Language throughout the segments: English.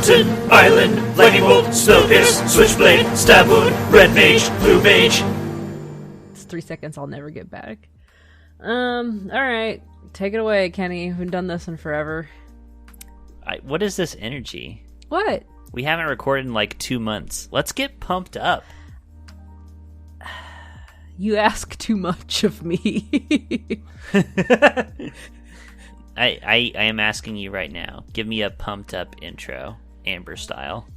Mountain, Island, Lightning Bolt, Spell Pierce, Switchblade, Stab Wound, Red Mage, Blue Mage. It's 3 seconds I'll never get back. Alright. Take it away, Kenny. We've done this in forever. What is this energy? What? We haven't recorded in like 2 months. Let's get pumped up. You ask too much of me. I am asking you right now. Give me a pumped up intro, Amber style.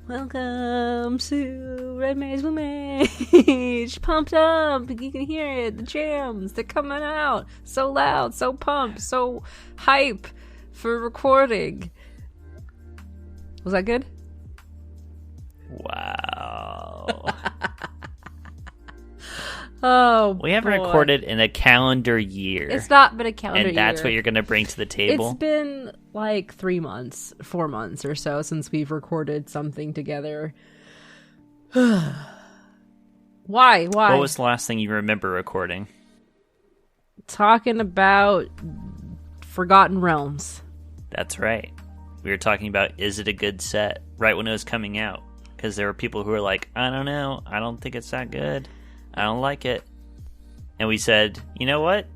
Welcome to Red Mage, Blue Mage. Pumped up. You can hear it. The jams, they're coming out. So loud, so pumped, so hype for recording. Was that good? Wow. Oh, we haven't recorded in a calendar year. It's not been a calendar year. And that's what you're going to bring to the table? It's been like 4 months or so since we've recorded something together. Why? What was the last thing you remember recording? Talking about Forgotten Realms. That's right. We were talking about, is it a good set? Right when it was coming out. Because there were people who were like, I don't know. I don't think it's that good. I don't like it. And we said, you know what?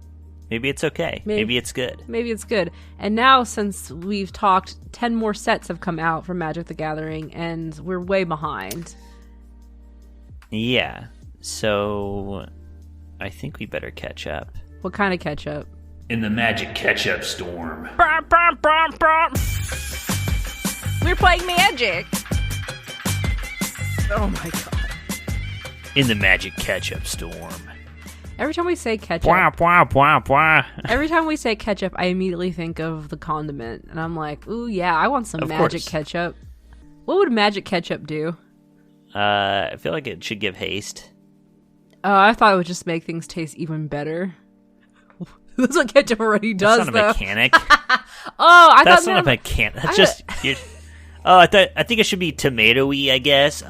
Maybe it's okay. Maybe it's good. Maybe it's good. And now, since we've talked, 10 more sets have come out for Magic the Gathering, and we're way behind. Yeah. So, I think we better catch up. What kind of catch up? In the Magic Ketchup storm. We're playing Magic! Oh my god. In the Magic Ketchup storm. Every time we say ketchup, every time we say ketchup, I immediately think of the condiment, and I'm like, "Ooh, yeah, I want some magic ketchup." What would magic ketchup do? I feel like it should give haste. I thought it would just make things taste even better. That's what ketchup already does. That's not a mechanic. That's not a mechanic. That's just. I think it should be tomatoey, I guess.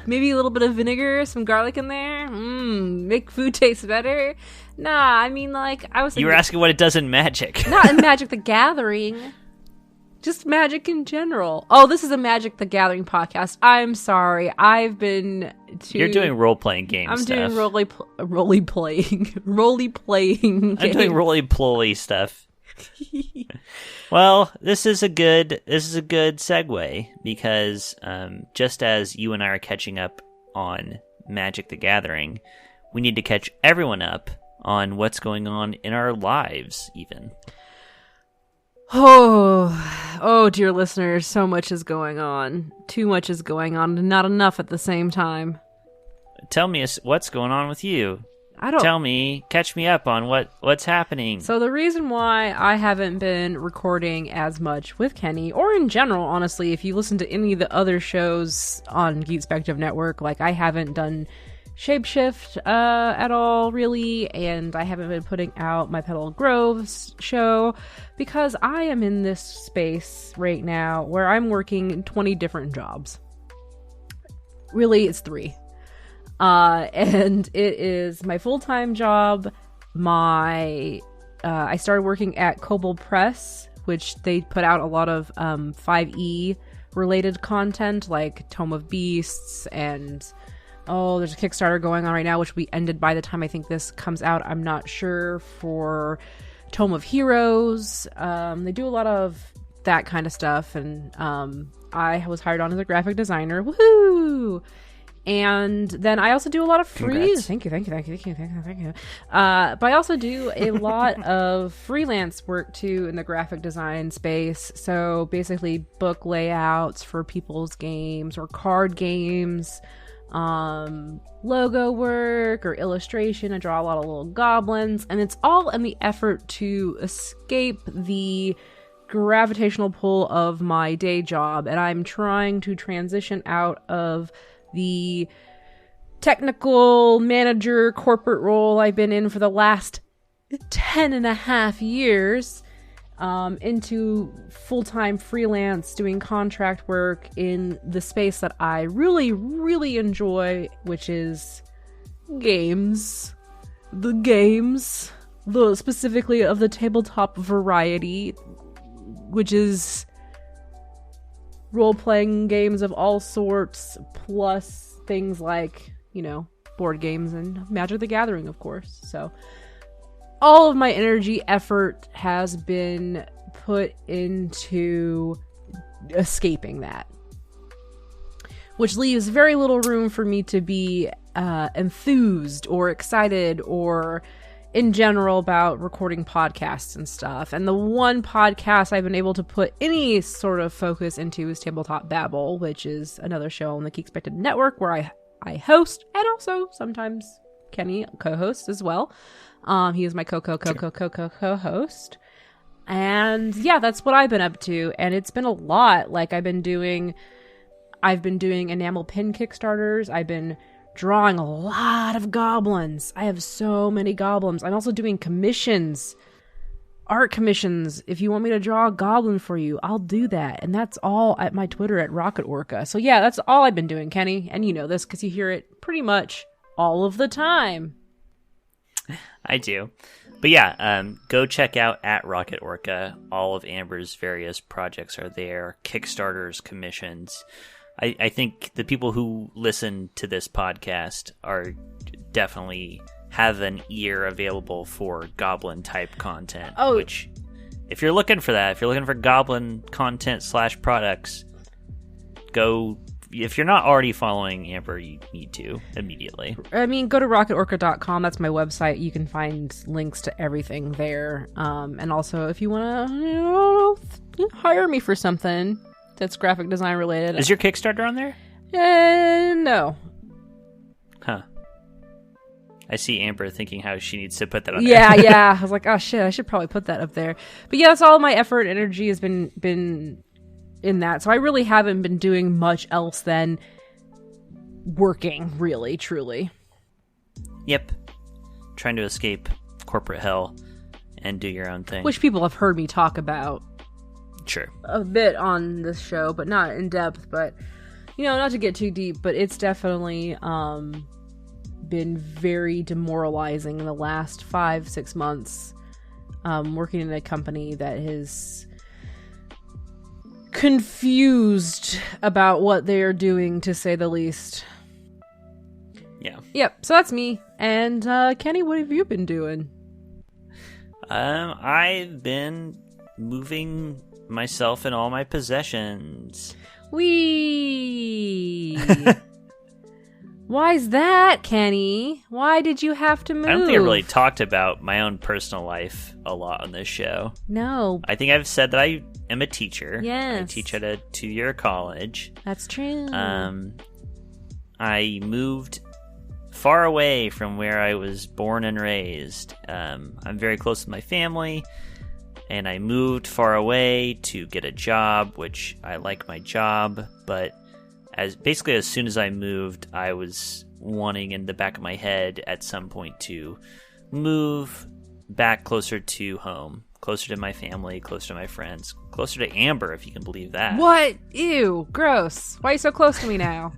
Maybe a little bit of vinegar, some garlic in there. Make food taste better. Nah, I mean, like, I was thinking... You were asking what it does in Magic. Not in Magic the Gathering. Just Magic in general. Oh, this is a Magic the Gathering podcast. I'm sorry. I've been You're doing role-playing games. I'm stuff. doing role-playing. I'm doing roly-ploly stuff. Well, this is a good segue because just as you and I are catching up on Magic the Gathering, we need to catch everyone up on what's going on in our lives, even. Oh, dear listeners, so much is going on. Too much is going on, and not enough at the same time. Tell me what's going on with you. Catch me up on what's happening. So the reason why I haven't been recording as much with Kenny, or in general, honestly, if you listen to any of the other shows on Geek Spectrum Network, like I haven't done Shapeshift at all, really, and I haven't been putting out my Petal Groves show, because I am in this space right now where I'm working 20 different jobs. Really, it's 3. And it is my full-time job. I started working at Kobold Press, which they put out a lot of 5e related content, like Tome of Beasts, and there's a Kickstarter going on right now, which will be ended by the time I think this comes out. I'm not sure, for Tome of Heroes. They do a lot of that kind of stuff, and I was hired on as a graphic designer. Woohoo! And then I also do a lot of Thank you. But I also do a lot of freelance work too in the graphic design space. So basically book layouts for people's games or card games, logo work or illustration. I draw a lot of little goblins, and it's all in the effort to escape the gravitational pull of my day job. And I'm trying to transition out of the technical manager corporate role I've been in for the last 10 and a half years into full-time freelance doing contract work in the space that I really, really enjoy, which is games. Specifically of the tabletop variety, which is role-playing games of all sorts, plus things like, board games and Magic the Gathering, of course. So all of my energy, effort has been put into escaping that, which leaves very little room for me to be enthused or excited or in general about recording podcasts and stuff. And the one podcast I've been able to put any sort of focus into is Tabletop Babble, which is another show on the Geek Expected Network where I host, and also sometimes Kenny co-hosts as well. He is my co-host. And yeah, that's what I've been up to, and it's been a lot. Like I've been doing enamel pin Kickstarters. I've been drawing a lot of goblins. I have so many goblins. I'm also doing commissions, art commissions. If you want me to draw a goblin for you, I'll do that. And that's all at my Twitter at Rocket Orca. So yeah, that's all I've been doing, Kenny. And you know this because you hear it pretty much all of the time. I do. But yeah, go check out at Rocket Orca. All of Amber's various projects are there. Kickstarters, commissions. I think the people who listen to this podcast are definitely have an ear available for goblin type content. Oh, which, if you're looking for that, if you're looking for goblin content / products, go. If you're not already following Amber, you need to immediately. I mean, go to rocketorca.com. That's my website. You can find links to everything there. And also, if you want to hire me for something that's graphic design related. Is your Kickstarter on there? No. Huh. I see Amber thinking how she needs to put that on there. Yeah. I was like, oh shit, I should probably put that up there. But yeah, that's all my effort and energy has been in that. So I really haven't been doing much else than working, really, truly. Yep. Trying to escape corporate hell and do your own thing. Which people have heard me talk about. Sure. A bit on this show, but not in depth. But, not to get too deep, but it's definitely been very demoralizing in the last 5-6 months, working in a company that is confused about what they are doing, to say the least. Yeah. Yep, so that's me. And Kenny, what have you been doing? I've been moving myself and all my possessions. Wee. Why's that, Kenny? Why did you have to move? I don't think I really talked about my own personal life a lot on this show. No. I think I've said that I am a teacher. Yes. I teach at a 2-year college. That's true. I moved far away from where I was born and raised. I'm very close to my family, and I moved far away to get a job, which I like my job, but as soon as I moved, I was wanting in the back of my head at some point to move back closer to home, closer to my family, closer to my friends, closer to Amber, if you can believe that. What? Ew, gross. Why are you so close to me now?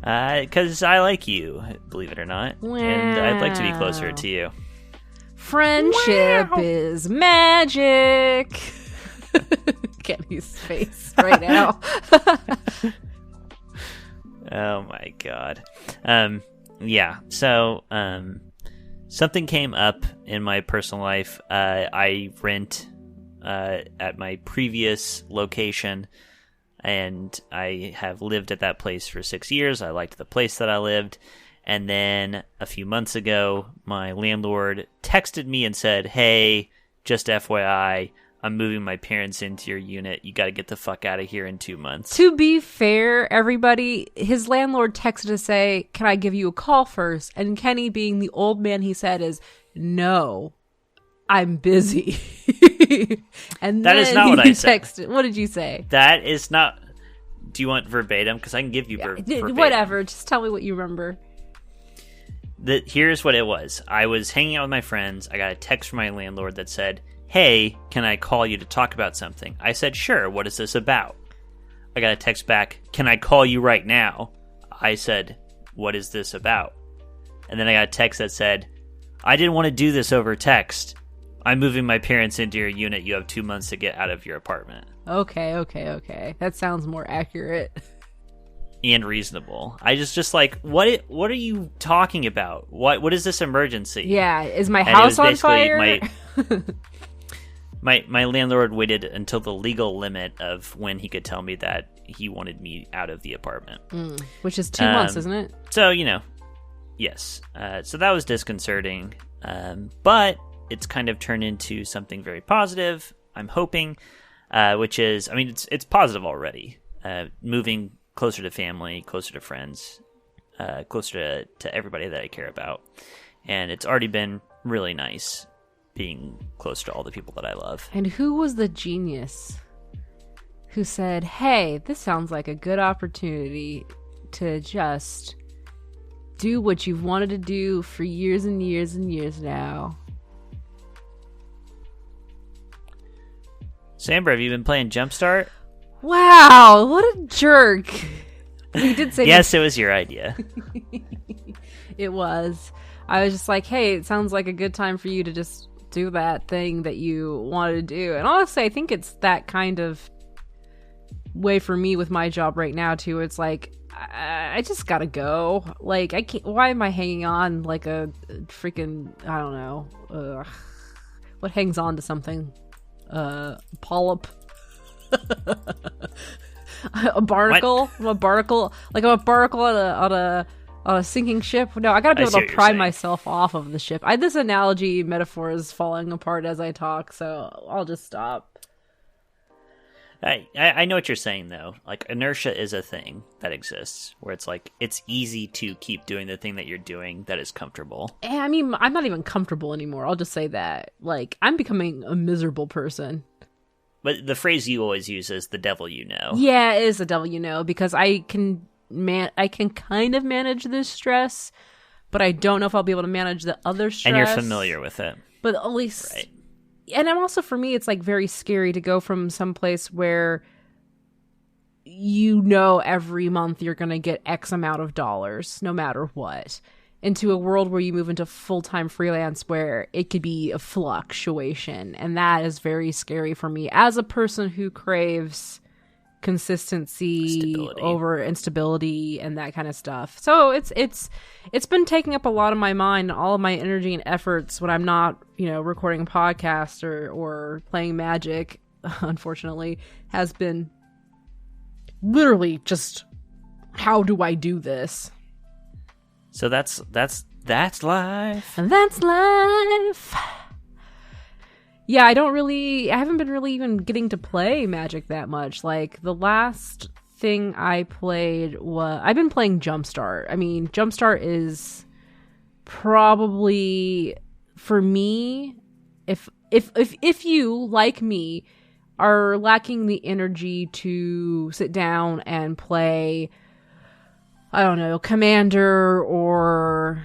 Because I like you, believe it or not. Wow. And I'd like to be closer to you. Friendship is magic. Kenny's face right now. Oh my god. Yeah, so something came up in my personal life. I rent at my previous location, and I have lived at that place for 6 years. I liked the place that I lived. And then a few months ago, my landlord texted me and said, "Hey, just FYI, I'm moving my parents into your unit. You got to get the fuck out of here in 2 months." To be fair, everybody, his landlord texted to say, "Can I give you a call first?" And Kenny, being the old man he said, is, "No, I'm busy." And that then is not what I said. Texted. What did you say? That is not... Do you want verbatim? Because I can give you verbatim. Whatever. Just tell me what you remember. Here's what it was. I was hanging out with my friends. I got a text from my landlord that said, "Hey, can I call you to talk about something?" I said, "Sure, what is this about?" I got a text back, "Can I call you right now?" I said, "What is this about?" And then I got a text that said, "I didn't want to do this over text. I'm moving my parents into your unit. You have 2 months to get out of your apartment. Okay. That sounds more accurate. And reasonable. I just like, what are you talking about? What is this emergency? Yeah, is my house on fire? My landlord waited until the legal limit of when he could tell me that he wanted me out of the apartment. Which is 2 months, isn't it? So, yes. So that was disconcerting. But it's kind of turned into something very positive, I'm hoping, which is, it's positive already. Moving closer to family, closer to friends, closer to everybody that I care about. And it's already been really nice being close to all the people that I love. And who was the genius who said, hey, this sounds like a good opportunity to just do what you've wanted to do for years and years and years now? Samber, have you been playing Jumpstart? Wow, what a jerk. He did say yes, it was your idea. It was. I was just like, hey, it sounds like a good time for you to just do that thing that you wanted to do. And honestly, I think it's that kind of way for me with my job right now too. It's like, I just gotta go. Like, I can't, why am I hanging on like a freaking, I don't know, what hangs on to something? Polyp. A barnacle? What? I'm a barnacle on a sinking ship. No, I gotta be able to pry myself off of the ship. This analogy metaphor is falling apart as I talk, so I'll just stop. I know what you're saying, though. Like, inertia is a thing that exists, where it's like, it's easy to keep doing the thing that you're doing that is comfortable. I mean, I'm not even comfortable anymore. I'll just say that. Like, I'm becoming a miserable person. But the phrase you always use is the devil you know. Yeah, it is the devil you know, because I can kind of manage this stress, but I don't know if I'll be able to manage the other stress. And you're familiar with it. But at least... Right. And I'm also, for me, it's like very scary to go from someplace where every month you're going to get X amount of dollars, no matter what, into a world where you move into full-time freelance where it could be a fluctuation. And that is very scary for me as a person who craves consistency over instability and that kind of stuff. So it's been taking up a lot of my mind, all of my energy and efforts when I'm not, recording a podcast or playing Magic, unfortunately, has been literally just, how do I do this? So that's life. And that's life. Yeah, I haven't been really even getting to play Magic that much. Like, the last thing I played I've been playing Jumpstart. I mean, Jumpstart is probably, for me, if you, like me, are lacking the energy to sit down and play, I don't know, Commander, or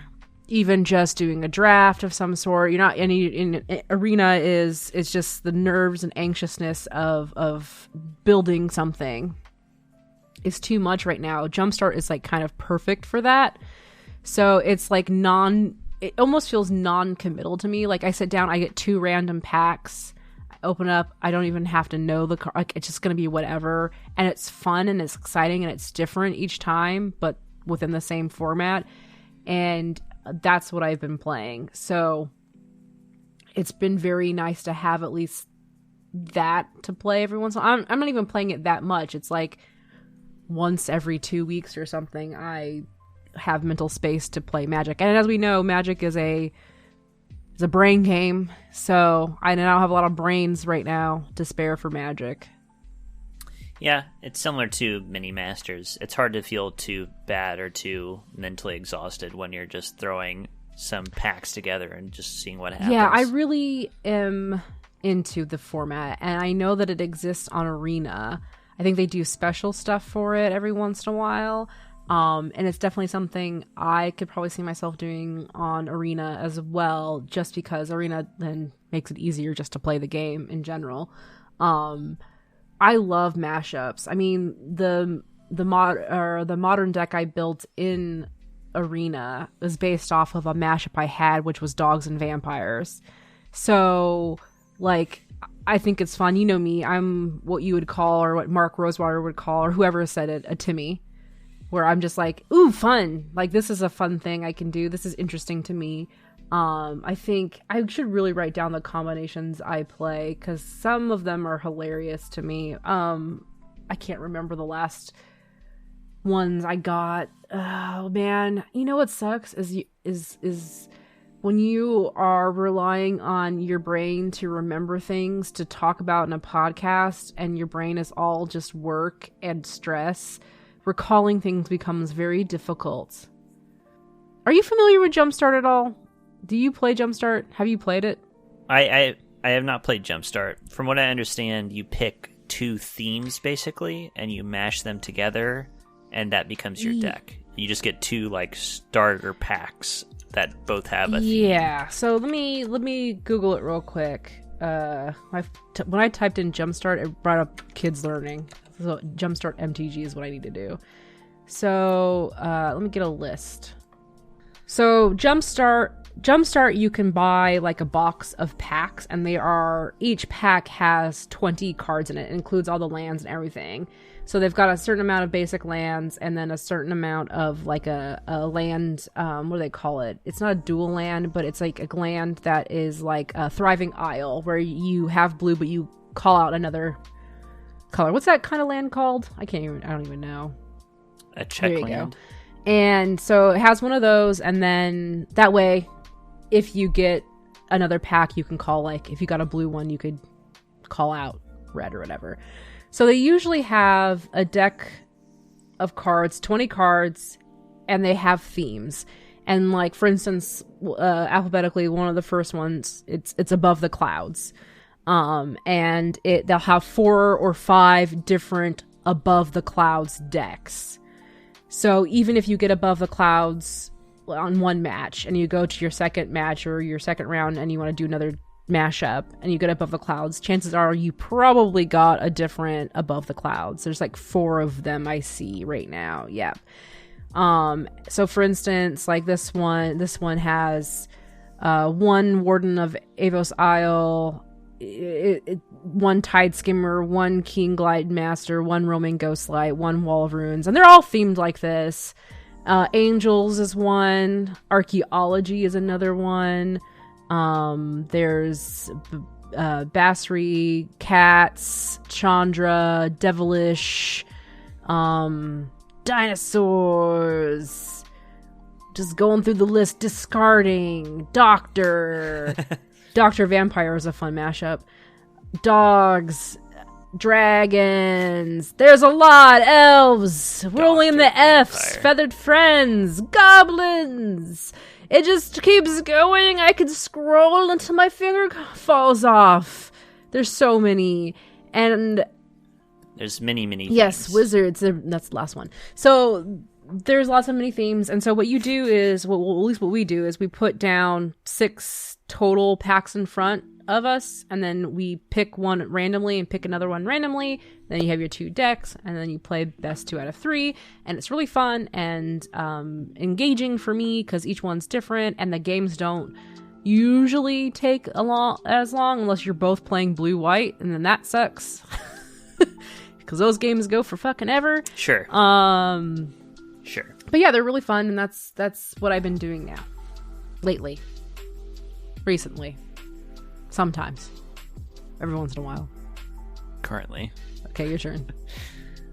even just doing a draft of some sort. You're not in Arena is just the nerves and anxiousness of building something is too much right now. Jumpstart is like kind of perfect for that. So it's like it almost feels non-committal to me. Like, I sit down, I get 2 random packs, I open up, I don't even have to know the card. Like, it's just gonna be whatever, and it's fun and it's exciting and it's different each time, but within the same format. And that's what I've been playing. So it's been very nice to have at least that to play every once in a while. I'm not even playing it that much. It's like once every 2 weeks or something I have mental space to play Magic. And as we know, Magic is a brain game. So I now have a lot of brains right now to spare for Magic. Yeah, it's similar to mini masters. It's hard to feel too bad or too mentally exhausted when you're just throwing some packs together and just seeing what happens. Yeah, I really am into the format, and I know that it exists on Arena. I think they do special stuff for it every once in a while, and it's definitely something I could probably see myself doing on Arena as well, just because Arena then makes it easier just to play the game in general. I love mashups. I mean, the modern deck I built in Arena is based off of a mashup I had, which was Dogs and Vampires. So, like, I think it's fun. You know me, I'm what you would call, or what Mark Rosewater would call, or whoever said it, a Timmy. Where I'm just like, ooh, fun. Like, this is a fun thing I can do. This is interesting to me. I think I should really write down the combinations I play, because some of them are hilarious to me. I can't remember the last ones I got. Oh, man. You know what sucks is when you are relying on your brain to remember things to talk about in a podcast, and your brain is all just work and stress. Recalling things becomes very difficult. Are you familiar with Jumpstart at all? Do you play Jumpstart? Have you played it? I have not played Jumpstart. From what I understand, you pick 2 themes, basically, and you mash them together, and that becomes your deck. You just get 2, like, starter packs that both have a theme. Yeah, so let me Google it real quick. When I typed in Jumpstart, it brought up Kids Learning. So Jumpstart MTG is what I need to do. So let me get a list. So Jumpstart, you can buy like a box of packs, and each pack has 20 cards in it. It includes all the lands and everything. So they've got a certain amount of basic lands, and then a certain amount of like a land, what do they call it? It's not a dual land, but it's like a land that is like a thriving isle, where you have blue, but you call out another color. What's that kind of land called? I don't even know. A check land. Go. And so it has one of those, and then that way, if you get another pack, you can call, like, if you got a blue one, you could call out red or whatever. So they usually have a deck of cards, 20 cards, and they have themes. And, like, for instance, alphabetically, one of the first ones, it's Above the Clouds. And they'll have 4 or 5 different Above the Clouds decks. So even if you get Above the Clouds on one match, and you go to your second match or your second round, and you want to do another mashup, and you get Above the Clouds, chances are you probably got a different Above the Clouds. There's like 4 of them I see right now. Yep. So for instance, like this one has 1 Warden of Avos Isle, 1 Tide Skimmer, 1 Keen Glide Master, 1 Roaming Ghostlight, 1 Wall of Runes, and they're all themed like this. Angels is one. Archaeology is another one. There's Basri, Cats, Chandra, Devilish, Dinosaurs. Just going through the list, discarding. Doctor. Doctor Vampire is a fun mashup. Dogs. Dragons. There's a lot. Elves. We're only in the F's. Vampire. Feathered friends. Goblins. It just keeps going. I could scroll until my finger falls off. There's so many. And there's many yes, themes. wizards. That's the last one. So there's lots of mini themes. And so what you do is, at least what we do is we put down 6 total packs in front of us, and then we pick one randomly and pick another one randomly. Then you have your 2 decks, and then you play best 2 out of 3, and it's really fun and engaging for me because each one's different, and the games don't usually take as long unless you're both playing blue-white, and then that sucks because those games go for fucking ever. Sure. Sure. But yeah, they're really fun, and that's what I've been doing now, lately, recently. Sometimes. Every once in a while. Currently. Okay, your turn.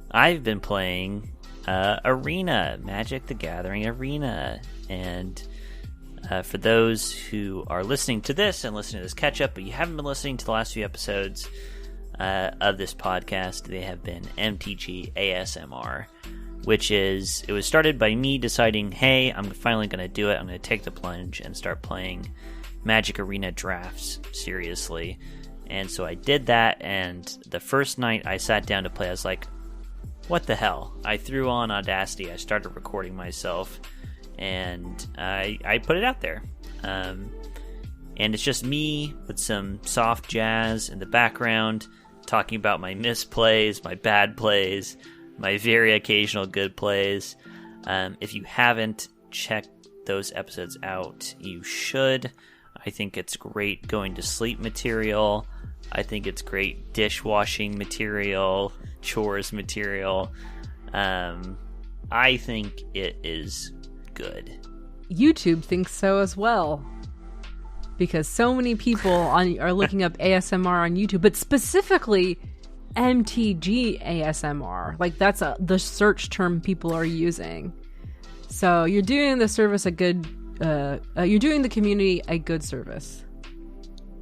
I've been playing Arena, Magic the Gathering Arena. And for those who are listening to this and listening to this catch-up, but you haven't been listening to the last few episodes of this podcast, they have been MTG ASMR, it was started by me deciding, hey, I'm finally going to do it. I'm going to take the plunge and start playing Magic Arena drafts seriously. And so I did that, and the first night I sat down to play, I was like, what the hell? I threw on Audacity, I started recording myself, and I put it out there. And it's just me with some soft jazz in the background, talking about my misplays, my bad plays, my very occasional good plays. If you haven't checked those episodes out, you should. I I think it's great going to sleep material. I think it's great dishwashing material, chores material. I think it is good. YouTube thinks so as well. Because so many people are looking up ASMR on YouTube, but specifically MTG ASMR. Like, that's the search term people are using. So you're doing the service you're doing the community a good service.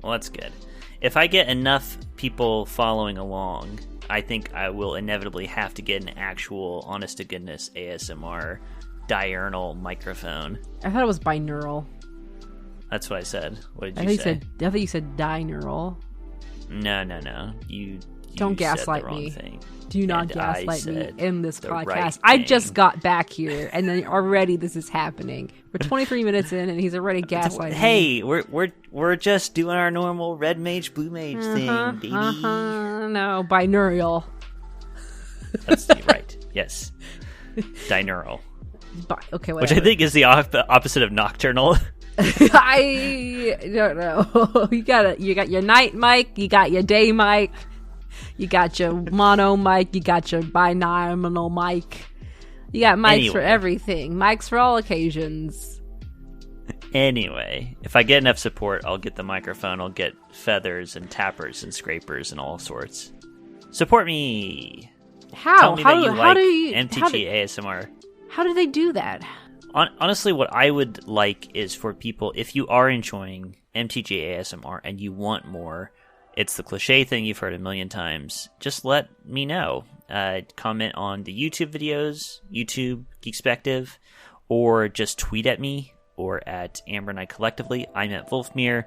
Well, that's good. If I get enough people following along, I think I will inevitably have to get an actual, honest-to-goodness ASMR diurnal microphone. I thought it was binaural. That's what I said. What did you say? I thought you said dinaural. No. You don't gaslight said the wrong me. thing. Do not And gaslight me in this podcast. Right I thing. just got back here, and then already this is happening. We're 23 minutes in, and he's already gaslighting me. Hey, we're just doing our normal red mage, blue mage thing, baby. No, binaural. That's right. Yes, dinaural. Okay, whatever. Which I think is the opposite of nocturnal. I don't know. You got your night mic, you got your day mic, you got your mono mic, you got your binaural mic. You got mics for everything. Mics for all occasions. Anyway, if I get enough support, I'll get the microphone, I'll get feathers and tappers and scrapers and all sorts. Support me! How? Tell me that you like MTG ASMR. ASMR. How do they do that? Honestly, what I would like is for people, if you are enjoying MTG ASMR and you want more, it's the cliche thing you've heard a million times, just let me know. Comment on the YouTube videos, YouTube Geekspective, or just tweet at me, or at Amber and I collectively. I'm at Wolfmere.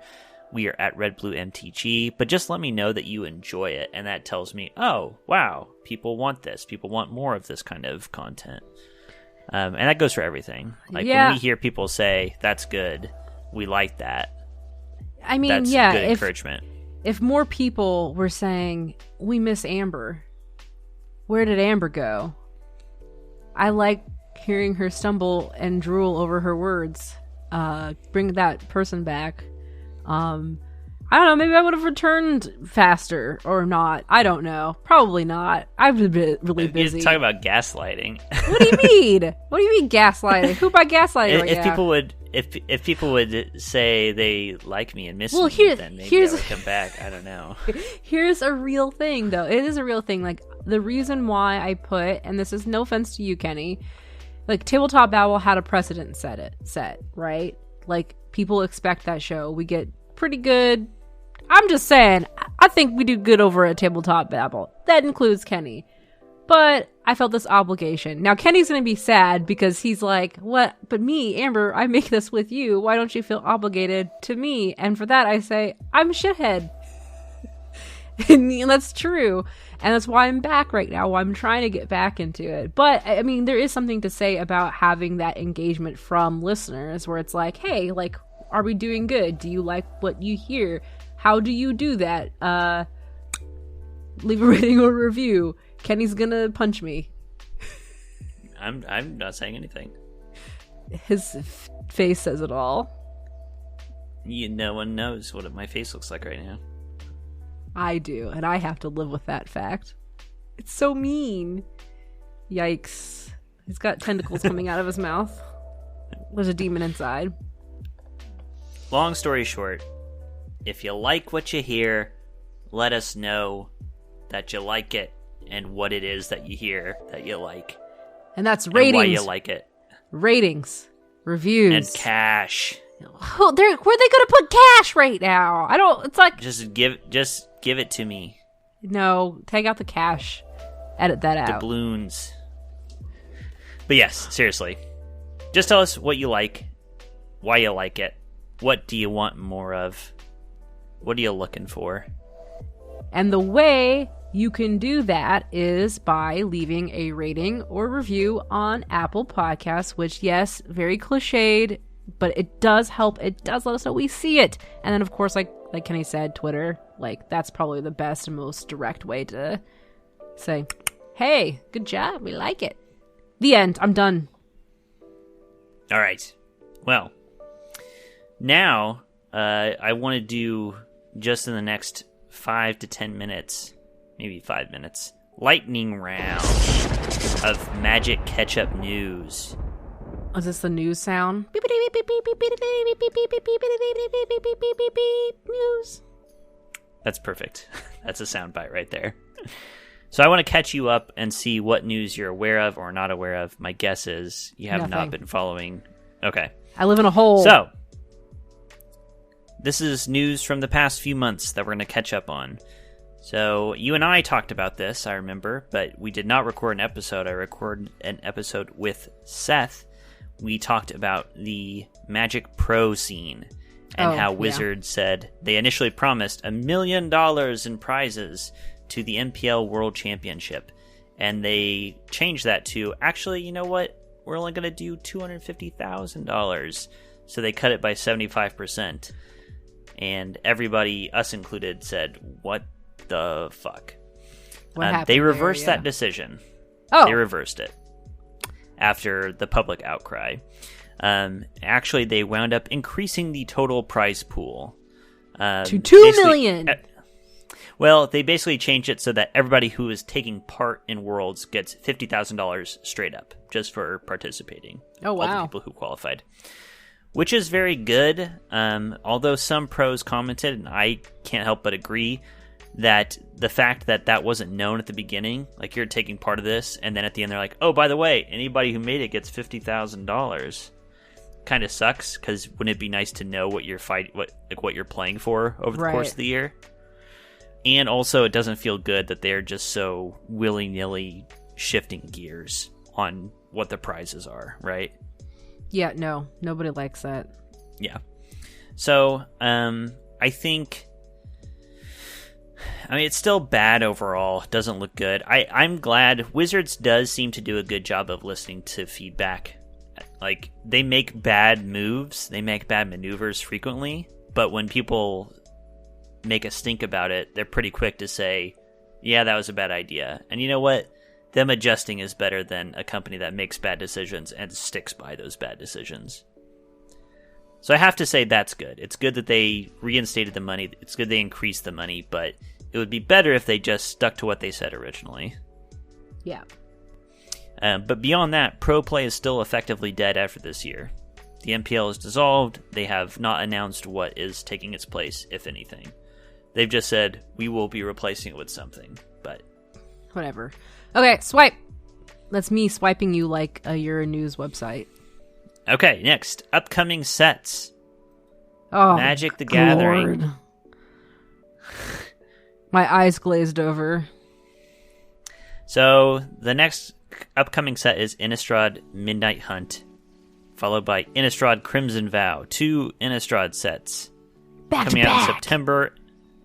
We are at RedBlueMTG, but just let me know that you enjoy it, and that tells me, oh, wow, people want this. People want more of this kind of content. And that goes for everything. Like, when we hear people say, that's good, we like that. I mean, that's good encouragement. If more people were saying, we miss Amber, where did Amber go? I like hearing her stumble and drool over her words. Bring that person back. I don't know, maybe I would have returned faster or not. I don't know. Probably not. I've been really busy. You're talking about gaslighting. What do you mean? What do you mean gaslighting? Who by gaslighting right now? If people would say they like me and miss me, then maybe I would come back. I don't know. Here's a real thing, though. It is a real thing. Like, the reason why I put, and this is no offense to you, Kenny, like, Tabletop Babble had a precedent set, right? Like, people expect that show. We get pretty good. I'm just saying, I think we do good over at Tabletop Babble. That includes Kenny. But I felt this obligation. Now, Kenny's going to be sad because he's like, what? But me, Amber, I make this with you. Why don't you feel obligated to me? And for that, I say, I'm a shithead. And that's true. And that's why I'm back right now. Why I'm trying to get back into it. But, I mean, there is something to say about having that engagement from listeners where it's like, hey, like, are we doing good? Do you like what you hear? How do you do that? Leave a rating or review. Kenny's gonna punch me. I'm not saying anything. His face says it all. No one knows what my face looks like right now. I do, and I have to live with that fact. It's so mean. Yikes. He's got tentacles coming out of his mouth. There's a demon inside. Long story short, if you like what you hear, let us know that you like it and what it is that you hear that you like. And that's ratings. And why you like it. Ratings. Reviews. And cash. Oh, where are they going to put cash right now? I don't, it's like... Just give it to me. No, take out the cash. Edit that out. Doubloons. But yes, seriously. Just tell us what you like, why you like it, what do you want more of, what are you looking for? And the way you can do that is by leaving a rating or review on Apple Podcasts, which, yes, very cliched, but it does help. It does let us know we see it. And then, of course, like Kenny said, Twitter, like, that's probably the best and most direct way to say, hey, good job, we like it. The end. I'm done. All right. Well, now I want to do, just in the next 5 to 10 minutes, maybe 5 minutes, lightning round of Magic Ketchup news. Is this the news sound? News. That's perfect. That's a soundbite right there. So I want to catch you up and see what news you're aware of or not aware of. My guess is you have not been following. Okay. I live in a hole. So, this is news from the past few months that we're going to catch up on. So, you and I talked about this, I remember, but we did not record an episode. I recorded an episode with Seth. We talked about the Magic Pro scene and how Wizards said they initially promised $1 million in prizes to the MPL World Championship. And they changed that to, actually, you know what? We're only going to do $250,000. So they cut it by 75%. And everybody, us included, said, what the fuck? What happened they reversed there, that decision. Oh. They reversed it after the public outcry. Actually, they wound up increasing the total prize pool. To $2 million! Well, they basically changed it so that everybody who is taking part in Worlds gets $50,000 straight up, just for participating. Oh, wow. All the people who qualified. Which is very good, although some pros commented, and I can't help but agree, that the fact that that wasn't known at the beginning, like you're taking part of this, and then at the end they're like, oh, by the way, anybody who made it gets $50,000, kind of sucks, because wouldn't it be nice to know what you're what you're playing for over the course of the year? And also, it doesn't feel good that they're just so willy-nilly shifting gears on what the prizes are, right? Yeah, no. Nobody likes that. Yeah. So, I think... I mean, it's still bad overall. It doesn't look good. I'm glad. Wizards does seem to do a good job of listening to feedback. Like, they make bad moves. They make bad maneuvers frequently. But when people make a stink about it, they're pretty quick to say, yeah, that was a bad idea. And you know what? Them adjusting is better than a company that makes bad decisions and sticks by those bad decisions. So I have to say that's good. It's good that they reinstated the money. It's good they increased the money, but it would be better if they just stuck to what they said originally. Yeah. But beyond that, pro play is still effectively dead after this year. The MPL is dissolved. They have not announced what is taking its place, if anything. They've just said, we will be replacing it with something, but... Whatever. Okay, swipe. That's me swiping you like you're a news website. Okay, next. Upcoming sets. Oh, Magic the Gathering. Lord. My eyes glazed over. So, the next upcoming set is Innistrad Midnight Hunt, followed by Innistrad Crimson Vow. 2 Innistrad sets. Back coming to out back. in September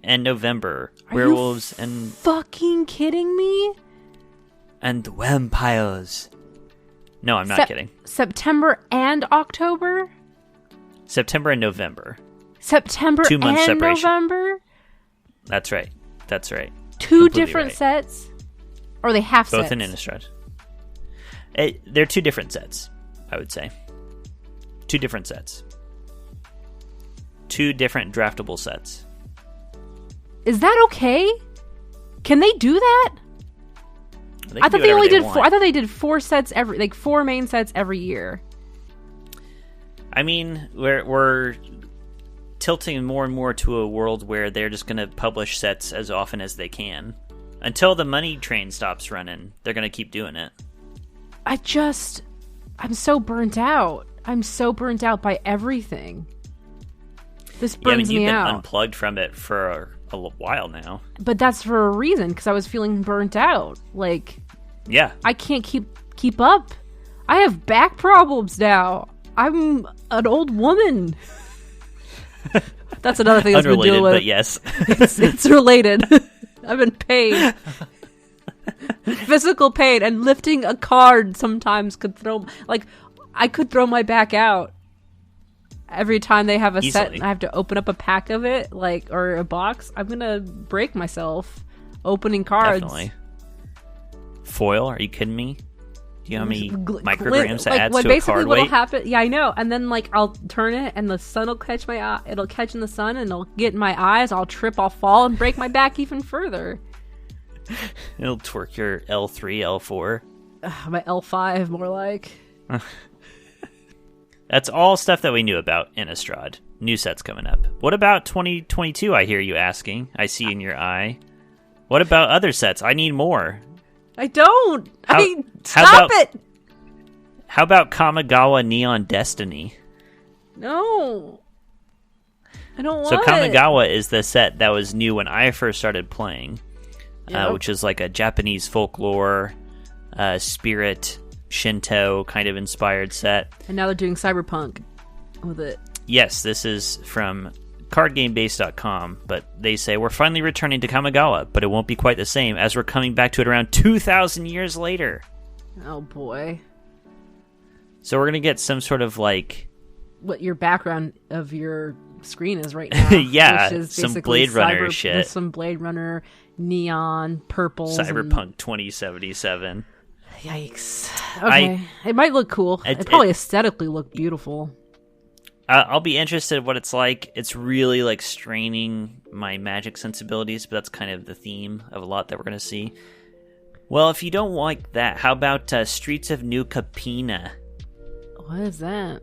and November. Are Werewolves you and fucking kidding me? and vampires. No, I'm not kidding. September and October? September and November. September 2 months and separation. November? That's right. That's right. 2 Completely different right. sets? Or are they half Both sets? in Innistrad. They're 2 different sets, I would say. 2 different sets. 2 different draftable sets. Is that okay? Can they do that? They I can thought do they only whatever did want. 4. I thought they did 4 sets every 4 main sets every year. I mean, we're tilting more and more to a world where they're just going to publish sets as often as they can. Until the money train stops running, they're going to keep doing it. I'm so burnt out. I'm so burnt out by everything. This burns you've me been out. unplugged from it for a while now. But that's for a reason, because I was feeling burnt out. Like, Yeah. I can't keep up. I have back problems now. I'm an old woman. That's another thing that's been Unrelated, dealing with. but yes. It's related. I'm in pain. Physical pain, and lifting a card sometimes could I could throw my back out every time they have a set Easily. and I have to open up a pack of it, or a box. I'm gonna break myself opening cards. Definitely. Foil? Are you kidding me? Do you know how many micrograms that like, adds what to a basically card what'll weight? happen? Yeah, I know. And then like I'll turn it, and the sun will catch my eye. It'll catch in the sun, and it'll get in my eyes. I'll trip, I'll fall, and break my back even further. It'll twerk your L3, L4. My L5, more like. That's all stuff that we knew about Innistrad. New sets coming up. What about 2022, I hear you asking? I see in your eye. What about other sets? I need more. I don't! Stop about, it! How about Kamigawa Neon Destiny? No. I don't want So it. Kamigawa is the set that was new when I first started playing, Yep. which is like a Japanese folklore, spirit, Shinto kind of inspired set. And now they're doing Cyberpunk with it. Yes, this is from cardgamebase.com, but they say we're finally returning to Kamigawa, but it won't be quite the same as we're coming back to it around 2,000 years later. Oh boy. So we're going to get some sort of like... What your background of your screen is right now. Yeah, which is some basically Blade Runner shit. With some Blade Runner, neon, purples. Cyberpunk 2077. Yikes. Okay. It might look cool. It probably aesthetically look beautiful. I'll be interested in what it's like. It's really like straining my Magic sensibilities, but that's kind of the theme of a lot that we're going to see. Well, if you don't like that, how about Streets of New Capena? What is that?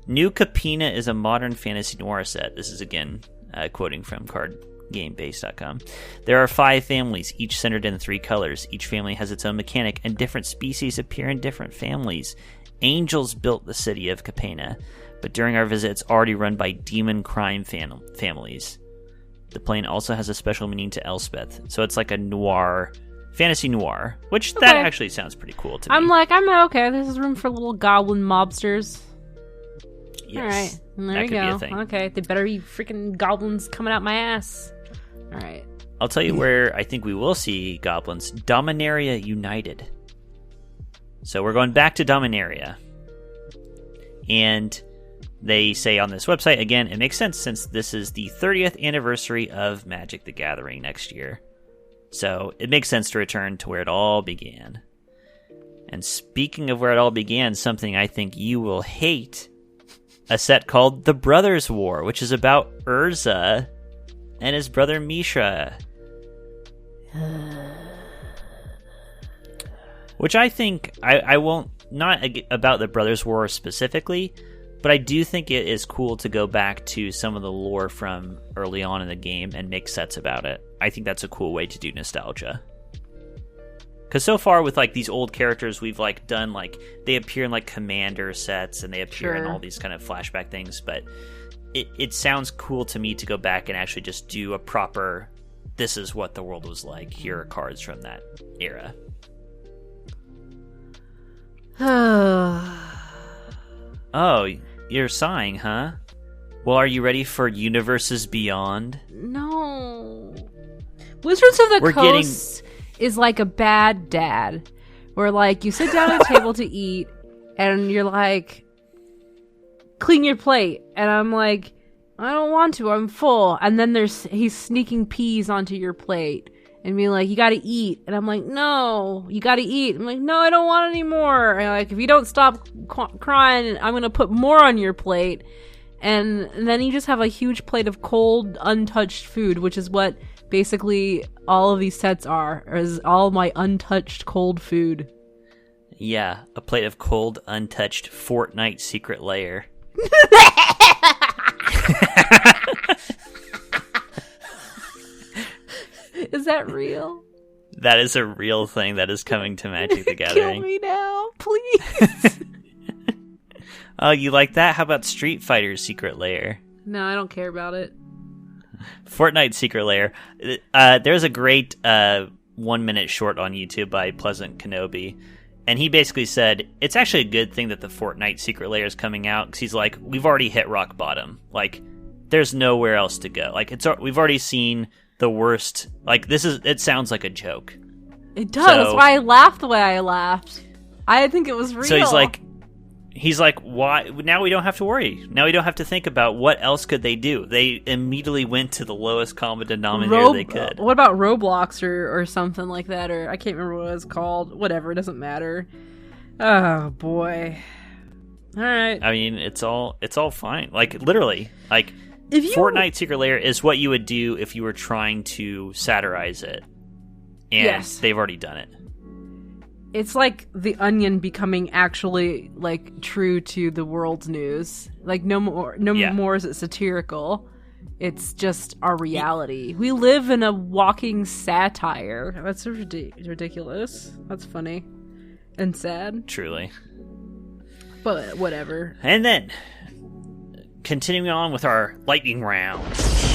New Capena is a modern fantasy noir set. This is, again, quoting from cardgamebase.com. There are 5 families, each centered in 3 colors. Each family has its own mechanic, and different species appear in different families. Angels built the city of Capena, but during our visit, it's already run by demon crime families. The plane also has a special meaning to Elspeth, so it's like a noir, fantasy noir, which that actually sounds pretty cool to me. I'm okay. This is room for little goblin mobsters. Yes, all right, and there that you could go. be a thing. Okay, they better be freaking goblins coming out my ass. All right. I'll tell you where I think we will see goblins. Dominaria United. So we're going back to Dominaria. And they say on this website, again, it makes sense since this is the 30th anniversary of Magic the Gathering next year. So it makes sense to return to where it all began. And speaking of where it all began, something I think you will hate, a set called The Brothers' War, which is about Urza and his brother Mishra. Which I think, I won't, not about the Brothers' War specifically, but I do think it is cool to go back to some of the lore from early on in the game and make sets about it. I think that's a cool way to do nostalgia. Because so far with like these old characters, we've like done like, they appear in like Commander sets and they appear in all these kind of flashback things, but it sounds cool to me to go back and actually just do a proper, this is what the world was like, here are cards from that era. Oh, you're sighing, huh? Well, are you ready for Universes Beyond? No. Wizards of the Coast is like a bad dad, where like you sit down at a table to eat, and you're like, clean your plate, and I'm like, I don't want to, I'm full, and then he's sneaking peas onto your plate and being like, you gotta eat, and I'm like, no, you gotta eat. I'm like, no, I don't want any more. And like, if you don't stop crying, I'm gonna put more on your plate. And then you just have a huge plate of cold, untouched food, which is what basically all of these sets are, is all my untouched cold food. Yeah, a plate of cold, untouched Fortnite secret lair. Is that real? That is a real thing that is coming to Magic the Gathering. Kill me now, please. Oh, you like that? How about Street Fighter's secret lair? No, I don't care about it. Fortnite secret lair. There's a great 1-minute short on YouTube by Pleasant Kenobi, and he basically said it's actually a good thing that the Fortnite secret lair is coming out, because he's like, we've already hit rock bottom. Like, there's nowhere else to go. Like, we've already seen the worst. Like, it sounds like a joke. It does. That's why I laughed the way I laughed. I think it was real. So he's like, he's like, why? Now we don't have to worry. Now we don't have to think about what else could they do. They immediately went to the lowest common denominator they could. What about Roblox or something like that? Or I can't remember what it was called. Whatever, it doesn't matter. Oh boy. All right. I mean, it's all fine. Like literally, like if you... Fortnite Secret Lair is what you would do if you were trying to satirize it, and yes. they've already done it. It's like The Onion becoming actually like true to the world's news. Like no more is it satirical. It's just our reality. We live in a walking satire. That's ridiculous. That's funny and sad. Truly. But whatever. And then, continuing on with our lightning round.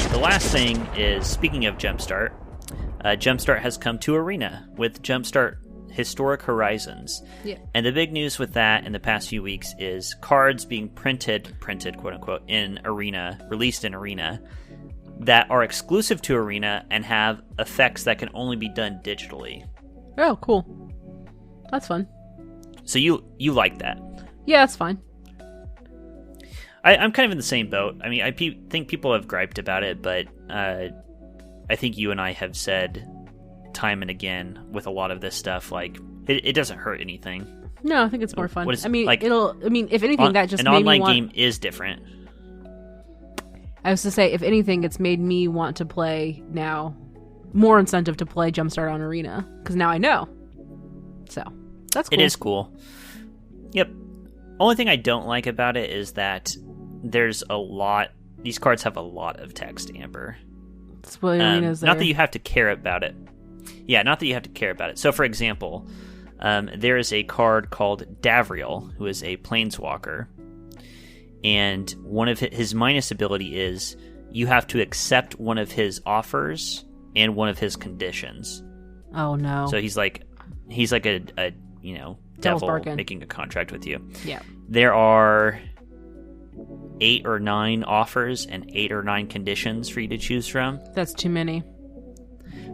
The last thing is, speaking of Jumpstart, Jumpstart has come to Arena with Jumpstart Historic Horizons. Yeah. And the big news with that in the past few weeks is cards being printed, quote unquote, in Arena, released in Arena, that are exclusive to Arena and have effects that can only be done digitally. Oh, cool. That's fun. So you like that? Yeah, that's fine. I'm kind of in the same boat. I mean, I think people have griped about it, but I think you and I have said time and again with a lot of this stuff, like, it doesn't hurt anything. No, I think it's more fun. I mean, like, if anything, that just an made online me want... game is different. I was to say, if anything, it's made me want to play now. More incentive to play Jumpstart on Arena, because now I know. So, that's cool. It is cool. Yep. Only thing I don't like about it is that there's a lot... These cards have a lot of text, Amber. That's what Arena's there. Not that you have to care about it. Yeah, not that you have to care about it. So, for example, there is a card called Davriel, who is a Planeswalker. And one of his minus ability is you have to accept one of his offers and one of his conditions. Oh, no. So he's like a devil bargain. making a contract with you. Yeah. There are 8 or 9 offers and 8 or 9 conditions for you to choose from. That's too many.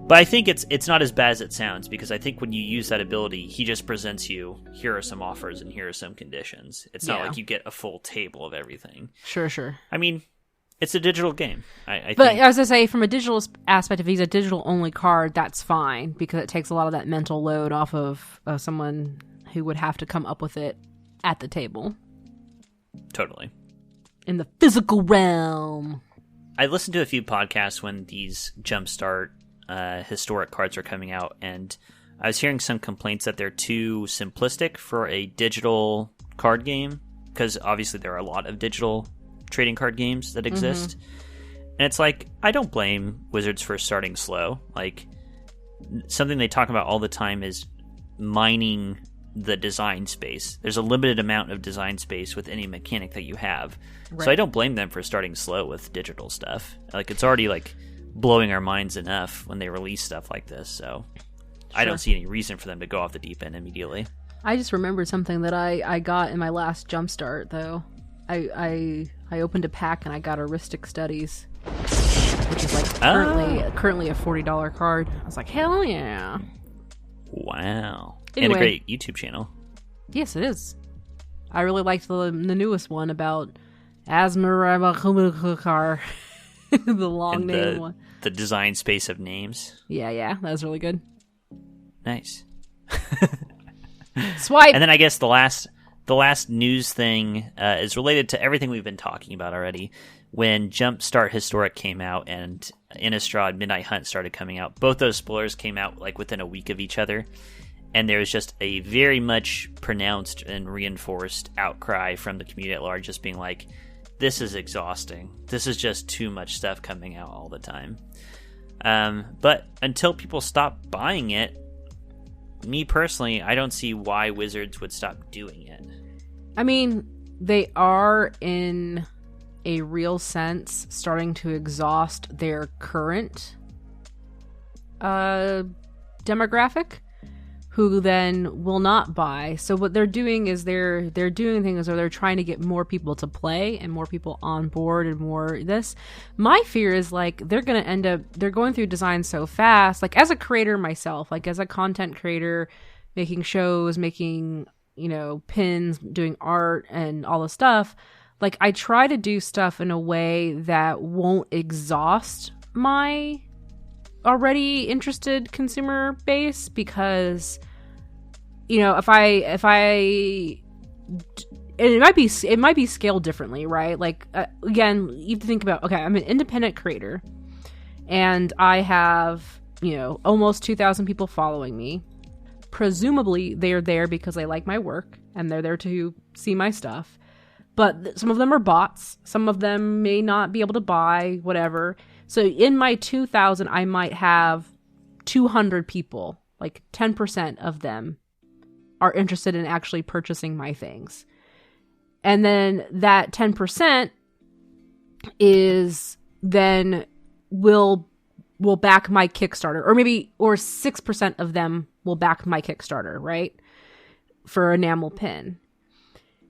But I think it's not as bad as it sounds, because I think when you use that ability, he just presents you, here are some offers and here are some conditions. It's not like you get a full table of everything. Sure. I mean, it's a digital game. But as I say, from a digital aspect, if he's a digital-only card, that's fine, because it takes a lot of that mental load off of someone who would have to come up with it at the table. Totally. In the physical realm. I listened to a few podcasts when these Jumpstart historic cards are coming out, and I was hearing some complaints that they're too simplistic for a digital card game, because obviously there are a lot of digital trading card games that exist. And it's like, I don't blame Wizards for starting slow. Like, something they talk about all the time is mining the design space. There's a limited amount of design space with any mechanic that you have. Right. So I don't blame them for starting slow with digital stuff. Like, it's already like blowing our minds enough when they release stuff like this. So I don't see any reason for them to go off the deep end immediately. I just remembered something that I got in my last Jumpstart, though. I opened a pack and I got Heuristic Studies, which is like currently a $40 card. I was like, hell yeah. Wow. Anyway, and a great YouTube channel. Yes, it is. I really liked the newest one about Asmar the long and name one. The design space of names. Yeah, that was really good. Nice. Swipe. And then I guess the last news thing is related to everything we've been talking about already. When Jumpstart Historic came out and Innistrad Midnight Hunt started coming out, both those spoilers came out like within a week of each other. And there was just a very much pronounced and reinforced outcry from the community at large, just being like, this is exhausting. This is just too much stuff coming out all the time. But until people stop buying it, me personally, I don't see why Wizards would stop doing it. I mean, they are in a real sense starting to exhaust their current demographic, who then will not buy. So what they're doing is they're doing things where they're trying to get more people to play and more people on board and more this. My fear is like they're going through design so fast. Like as a creator myself, like as a content creator, making shows, making pins, doing art and all the stuff, like I try to do stuff in a way that won't exhaust my already interested consumer base, because if I it might be scaled differently, right? Like again, you have to think about, okay, I'm an independent creator and I have almost 2,000 people following me. Presumably they are there because they like my work and they're there to see my stuff. But some of them are bots. Some of them may not be able to buy, whatever. So in my 2,000, I might have 200 people, like 10% of them are interested in actually purchasing my things. And then that 10% is then will back my Kickstarter, or 6% of them will back my Kickstarter, right? For enamel pin.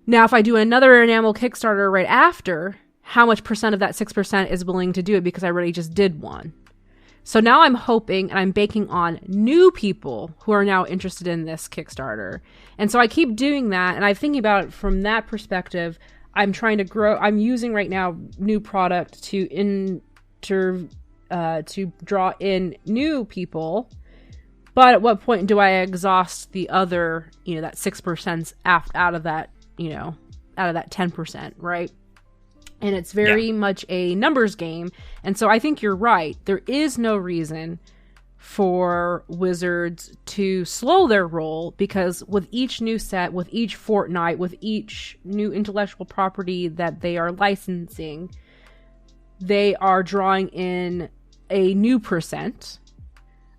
Now, if I do another enamel Kickstarter right after, how much percent of that 6% is willing to do it because I already just did one? So now I'm hoping and I'm banking on new people who are now interested in this Kickstarter. And so I keep doing that, and I'm thinking about it from that perspective. I'm trying to grow. I'm using right now new product to draw in new people. But at what point do I exhaust the other, that 6% out of that, out of that 10%, right? And it's very much a numbers game. And so I think you're right. There is no reason for Wizards to slow their roll, because with each new set, with each Fortnite, with each new intellectual property that they are licensing, they are drawing in a new percent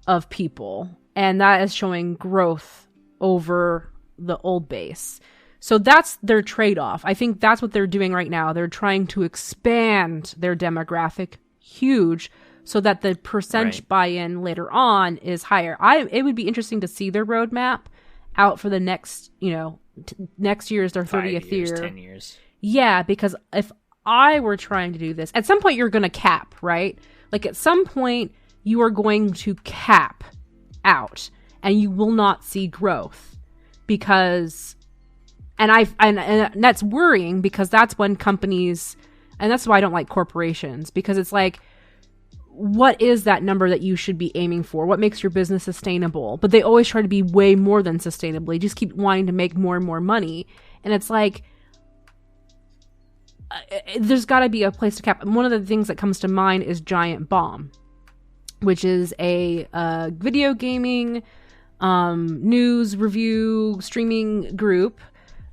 of people. And that is showing growth over the old base. So that's their trade-off. I think that's what they're doing right now. They're trying to expand their demographic huge so that the percentage buy-in later on is higher. It would be interesting to see their roadmap out for the next, next year is their 30th year. 10 years. Yeah, because if I were trying to do this, at some point you're going to cap, right? Like at some point you are going to cap out and you will not see growth, because and that's worrying, because that's when companies, and that's why I don't like corporations, because it's like, what is that number that you should be aiming for? What makes your business sustainable? But they always try to be way more than sustainably, just keep wanting to make more and more money. And it's like, there's got to be a place to cap. And one of the things that comes to mind is Giant Bomb, which is a video gaming news review streaming group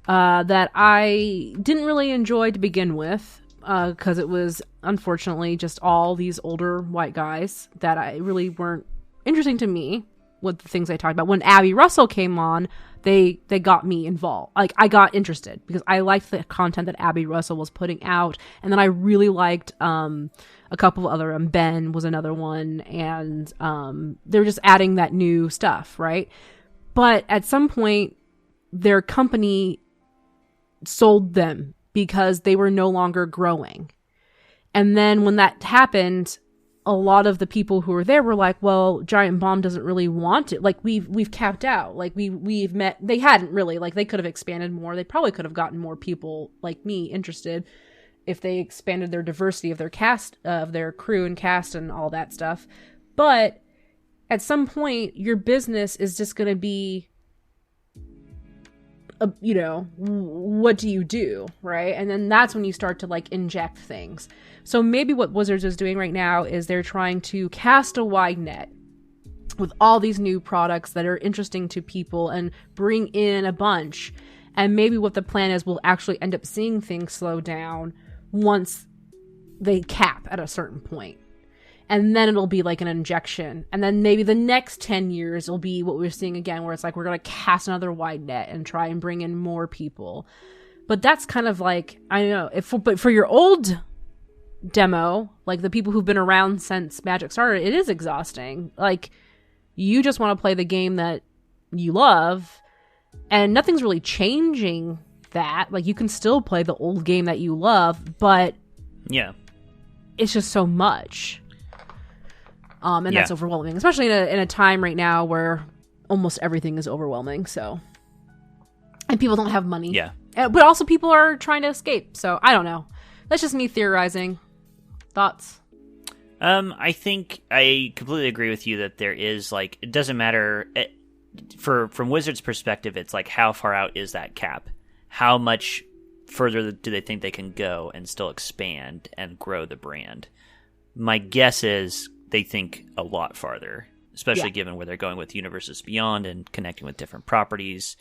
that I didn't really enjoy to begin with, because it was unfortunately just all these older white guys that I really weren't interesting to me with the things I talked about. When Abby Russell came on, they got me involved. Like, I got interested because I liked the content that Abby Russell was putting out, and then I really liked a couple of other. Ben was another one, and they were just adding that new stuff, right? But at some point, their company sold them because they were no longer growing. And then when that happened, a lot of the people who were there were like, well, Giant Bomb doesn't really want it. Like, we've capped out. Like, we've met. They hadn't really, like, they could have expanded more. They probably could have gotten more people like me interested if they expanded their diversity of their cast, of their crew and cast and all that stuff. But at some point, your business is just going to be, what do you do, right? And then that's when you start to, like, inject things. So maybe what Wizards is doing right now is they're trying to cast a wide net with all these new products that are interesting to people and bring in a bunch. And maybe what the plan is, we'll actually end up seeing things slow down once they cap at a certain point. And then it'll be like an injection. And then maybe the next 10 years will be what we're seeing again, where it's like, we're going to cast another wide net and try and bring in more people. But that's kind of like, I don't know, but for your old demo, like the people who've been around since Magic started, it is exhausting. Like, you just want to play the game that you love, and nothing's really changing that. Like, you can still play the old game that you love, but yeah, it's just so much. And that's overwhelming, especially in a time right now where almost everything is overwhelming. So And people don't have money. Yeah. But also people are trying to escape. So I don't know. That's just me theorizing. Thoughts? I think I completely agree with you that there is, like, it doesn't matter. From Wizards' perspective, it's like, how far out is that cap? How much further do they think they can go and still expand and grow the brand? My guess is they think a lot farther, especially given where they're going with Universes Beyond and connecting with different properties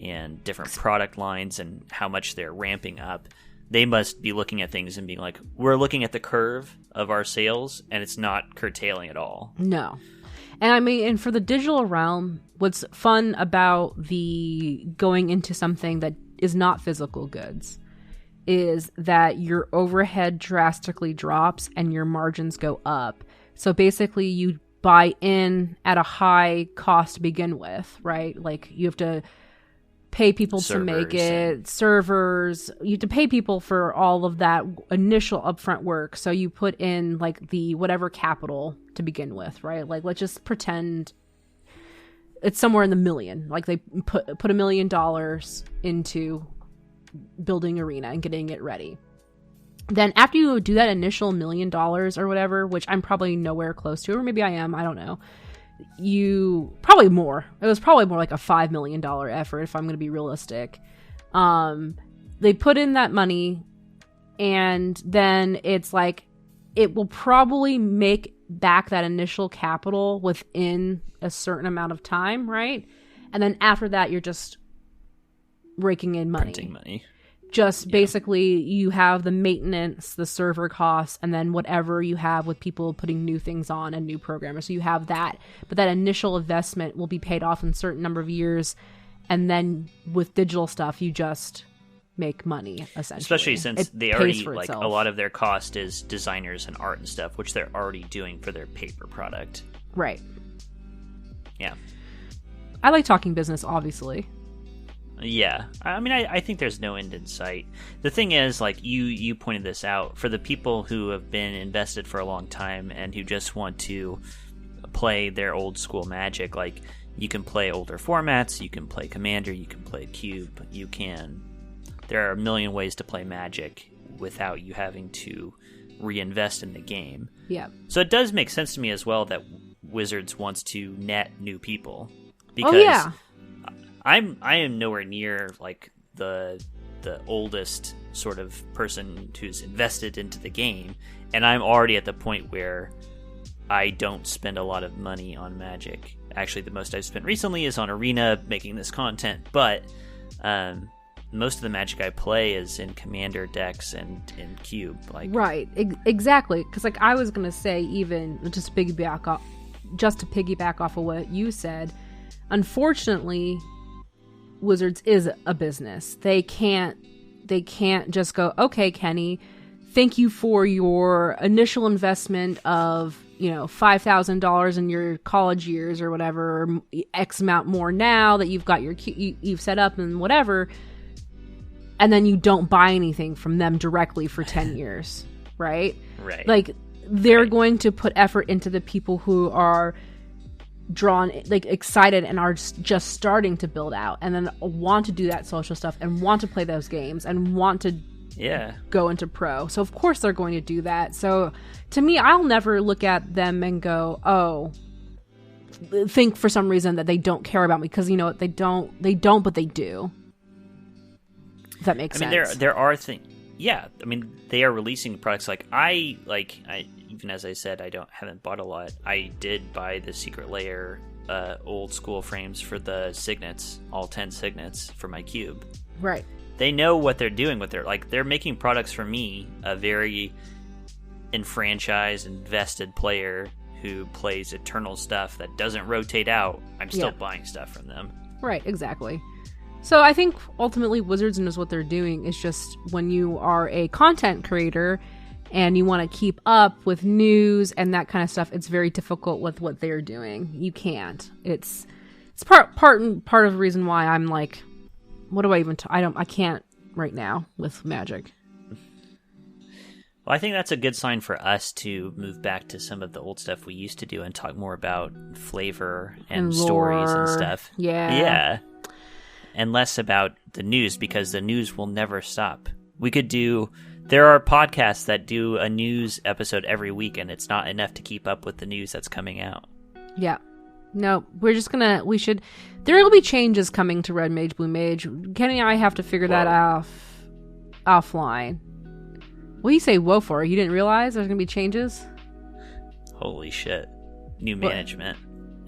and different product lines and how much they're ramping up. They must be looking at things and being like, we're looking at the curve of our sales, and it's not curtailing at all. No. And I mean, and for the digital realm, what's fun about the going into something that is not physical goods is that your overhead drastically drops and your margins go up. So basically, you buy in at a high cost to begin with, right? Like, you have to pay people to make it, servers. You have to pay people for all of that initial upfront work. So you put in like the whatever capital to begin with, right? Like, let's just pretend it's somewhere in the million. Like, they put $1 million into building Arena and getting it ready. Then after you do that initial $1 million or whatever, which I'm probably nowhere close to, or maybe I am, I don't know. Probably more. It was probably more like a $5 million effort if I'm going to be realistic. They put in that money, and then it's like, it will probably make back that initial capital within a certain amount of time, right? And then after that, you're just raking in money. Printing money. Just basically, you have the maintenance, the server costs, and then whatever you have with people putting new things on and new programmers. So you have that. But that initial investment will be paid off in a certain number of years. And then with digital stuff, you just make money, essentially. Especially since they already, like, a lot of their cost is designers and art and stuff, which they're already doing for their paper product. Right. Yeah. I like talking business, obviously. Yeah, I mean, I think there's no end in sight. The thing is, like, you pointed this out, for the people who have been invested for a long time and who just want to play their old school Magic, like, you can play older formats, you can play Commander, you can play Cube, there are a million ways to play Magic without you having to reinvest in the game. Yeah. So it does make sense to me as well that Wizards wants to net new people. Because I am nowhere near, like, the oldest sort of person who's invested into the game, and I'm already at the point where I don't spend a lot of money on Magic. Actually, the most I've spent recently is on Arena making this content, but most of the Magic I play is in Commander decks and in Cube. Like, right, exactly. Because, like, I was gonna say, even just to piggyback off of what you said, unfortunately, Wizards is a business. They can't just go, okay, Kenny, thank you for your initial investment of, $5,000 in your college years or whatever, or X amount more now that you've got you've set up and whatever, and then you don't buy anything from them directly for 10 years, right? Right. Like, they're going to put effort into the people who are drawn, like, excited and are just starting to build out, and then want to do that social stuff and want to play those games and want to go into pro. So of course they're going to do that. So to me, I'll never look at them and go, oh, think for some reason that they don't care about me, because they don't, but they do. If that makes sense. I mean, there are things. Yeah, I mean, they are releasing products like I even as I said, haven't bought a lot. I did buy the Secret Lair old school frames for the signets, all 10 signets for my cube. Right. They know what they're doing with they're making products for me, a very enfranchised, invested player who plays eternal stuff that doesn't rotate out. I'm still buying stuff from them. Right, exactly. So I think ultimately Wizards knows what they're doing. It's just when you are a content creator and you want to keep up with news and that kind of stuff, it's very difficult with what they're doing. You can't. It's part of the reason why I'm like, what do I even? I can't right now with Magic. Well, I think that's a good sign for us to move back to some of the old stuff we used to do and talk more about flavor and stories and stuff. Yeah. and less about the news, because the news will never stop. There are podcasts that do a news episode every week, and it's not enough to keep up with the news that's coming out. Yeah. No, there will be changes coming to Red Mage, Blue Mage. Kenny and I have to figure that out offline. What do you say whoa for? You didn't realize there's going to be changes? Holy shit. New management.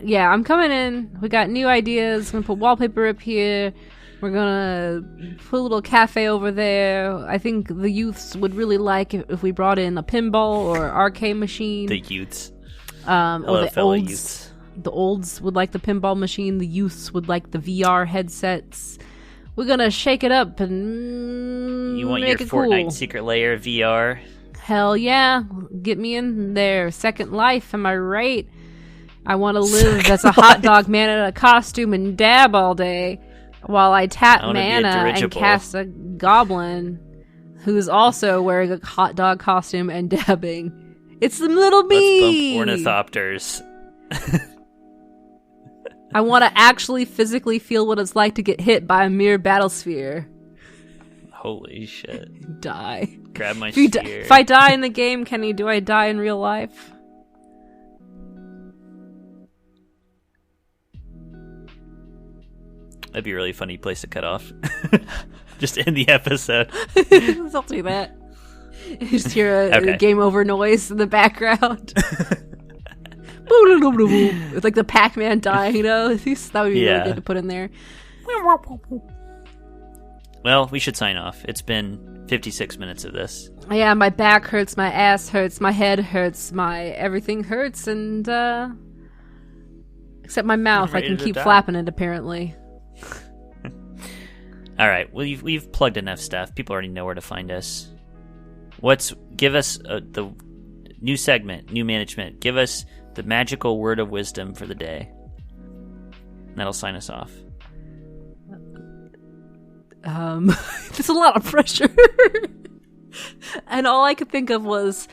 Yeah, I'm coming in. We got new ideas. I'm going to put wallpaper up here. We're going to put a little cafe over there. I think the youths would really like if we brought in a pinball or arcade machine. The youths. Or the fellow olds. youths. The olds would like the pinball machine. The youths would like the VR headsets. We're going to shake it up and You want make your it Fortnite cool. Secret Lair VR? Hell yeah. Get me in there. Second Life, am I right? I want to live as a hot dog man in a costume and dab all day while I tap I wanna be a mana and dirigible. cast a goblin who's also wearing a hot dog costume and dabbing. It's the little me! Let's bump ornithopters. I want to actually physically feel what it's like to get hit by a mere battle sphere. Holy shit. Die. Grab my If spear. I die in the game, Kenny, do I die in real life? That'd be a really funny place to cut off. Just end the episode. Don't do that. You just hear a game over noise in the background. It's like the Pac-Man dying, you know? That would be really good to put in there. Well, we should sign off. It's been 56 minutes of this. Yeah, my back hurts, my ass hurts, my head hurts, my everything hurts, and except my mouth, I can keep flapping it apparently. All right, well, we've plugged enough stuff. People already know where to find us. Give us the new segment, new management. Give us the magical word of wisdom for the day. And that'll sign us off. There's a lot of pressure. And all I could think of was,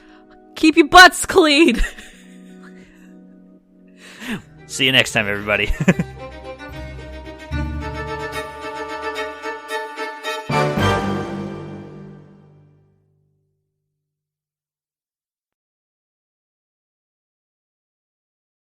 keep your butts clean. See you next time, everybody.